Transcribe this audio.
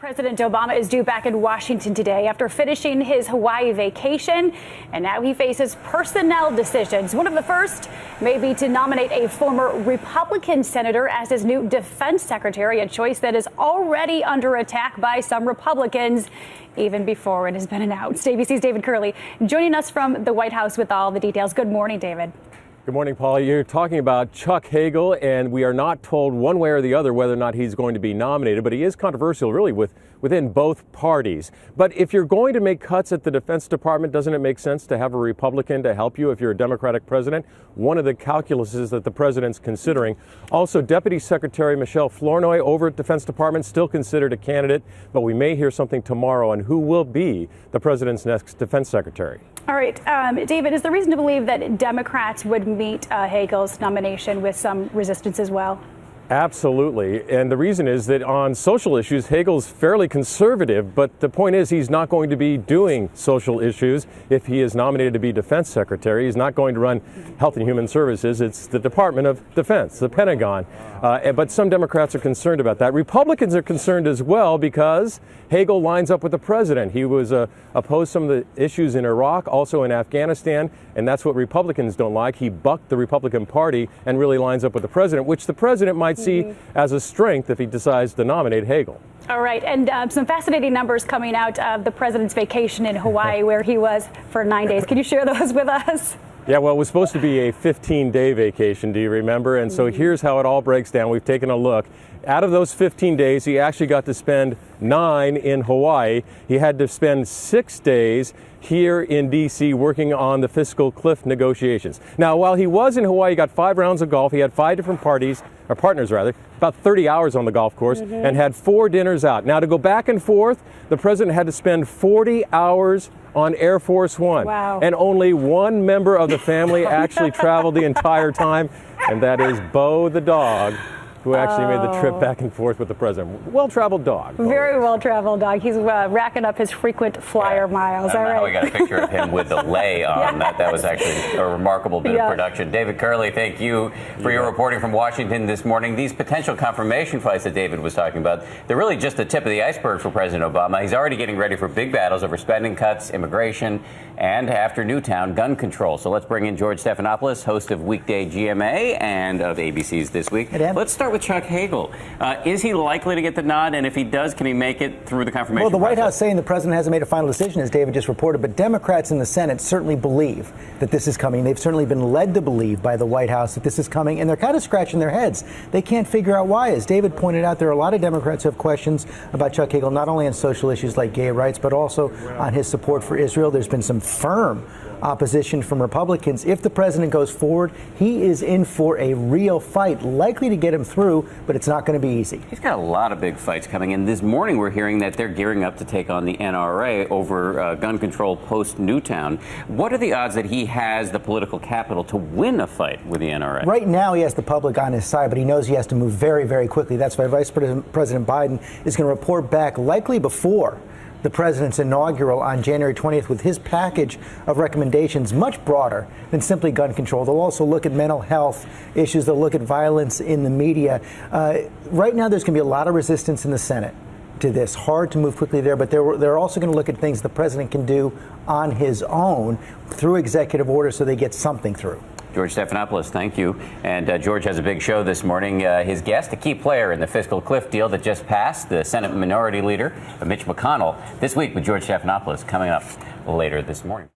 President Obama is due back in Washington today after finishing his Hawaii vacation, and now he faces personnel decisions. One of the first may be to nominate a former Republican senator as his new defense secretary, a choice that is already under attack by some Republicans even before it has been announced. ABC's David Kerley joining us from the White House with all the details. Good morning, David. Good morning, Paula. You're talking about Chuck Hagel, and we are not told one way or the other whether or not he's going to be nominated, but he is controversial really within both parties. But if you're going to make cuts at the Defense Department, doesn't it make sense to have a Republican to help you if you're a Democratic president? One of the calculuses that the president's considering. Also, Deputy Secretary Michelle Flournoy over at Defense Department still considered a candidate, but we may hear something tomorrow on who will be the president's next defense secretary. All right, David, is there reason to believe that Democrats would meet Hagel's nomination with some resistance as well? Absolutely. And the reason is that on social issues, Hagel's fairly conservative, but the point is he's not going to be doing social issues if he is nominated to be defense secretary. He's not going to run Health and Human Services. It's the Department of Defense, the Pentagon. But some Democrats are concerned about that. Republicans are concerned as well because Hagel lines up with the president. He was opposed some of the issues in Iraq, also in Afghanistan, and that's what Republicans don't like. He bucked the Republican Party and really lines up with the president, which the president might see as a strength if he decides to nominate Hagel. All right, and some fascinating numbers coming out of the president's vacation in Hawaii, where he was for 9 days. Can you share those with us? Yeah, well, it was supposed to be a 15-day vacation, do you remember? And so here's how it all breaks down. We've taken a look. Out of those 15 days, he actually got to spend 9 in Hawaii. He had to spend 6 days here in D.C. working on the fiscal cliff negotiations. Now, while he was in Hawaii, he got 5 rounds of golf. He had 5 different partners, about 30 hours on the golf course, and had 4 dinners out. Now, to go back and forth, the president had to spend 40 hours on Air Force One. Wow. And only one member of the family actually traveled the entire time, and that is Bo the dog, who actually made the trip back and forth with the president. Well-traveled dog. Very well-traveled dog. He's racking up his frequent flyer miles. I don't All know right. how we got a picture of him with the lei on. That was actually a remarkable bit of production. David Kerley, thank you for your reporting from Washington this morning. These potential confirmation fights that David was talking about, they're really just the tip of the iceberg for President Obama. He's already getting ready for big battles over spending cuts, immigration, and after Newtown, gun control. So let's bring in George Stephanopoulos, host of Weekday GMA and of ABC's This Week. Hey, Dan. Let's start with Chuck Hagel. Is he likely to get the nod? And if he does, can he make it through the confirmation Well, the White process? House saying the president hasn't made a final decision, as David just reported, but Democrats in the Senate certainly believe that this is coming. They've certainly been led to believe by the White House that this is coming, and they're kind of scratching their heads. They can't figure out why. As David pointed out, there are a lot of Democrats who have questions about Chuck Hagel, not only on social issues like gay rights, but also on his support for Israel. There's been some firm opposition from Republicans. If the president goes forward, he is in for a real fight, likely to get him through, but it's not going to be easy. He's got a lot of big fights coming in. This morning we're hearing that they're gearing up to take on the NRA over gun control post-Newtown. What are the odds that he has the political capital to win a fight with the NRA? Right now he has the public on his side, but he knows he has to move very, very quickly. That's why Vice President Biden is going to report back likely before the president's inaugural on January 20th with his package of recommendations much broader than simply gun control. They'll also look at mental health issues. They'll look at violence in the media. Right now there's going to be a lot of resistance in the Senate to this. Hard to move quickly there, but they're also going to look at things the president can do on his own through executive order so they get something through. George Stephanopoulos, thank you. And George has a big show this morning. His guest, a key player in the fiscal cliff deal that just passed, the Senate Minority Leader, Mitch McConnell. This week with George Stephanopoulos coming up later this morning.